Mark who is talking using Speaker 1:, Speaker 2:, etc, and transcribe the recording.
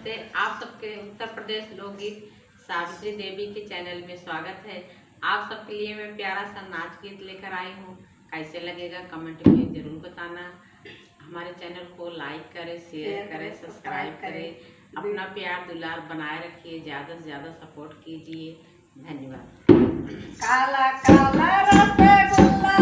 Speaker 1: नमस्ते। आप सबके उत्तर प्रदेश लोकगीत सावित्री देवी के चैनल में स्वागत है। आप सबके लिए मैं प्यारा सा नाच गीत लेकर आई हूँ। कैसे लगेगा कमेंट में जरूर बताना। हमारे चैनल को लाइक करें, शेयर करें, सब्सक्राइब करें। अपना प्यार दुलार बनाए रखिए, ज़्यादा से ज़्यादा सपोर्ट कीजिए। धन्यवाद।
Speaker 2: काला काला रसगुल्ला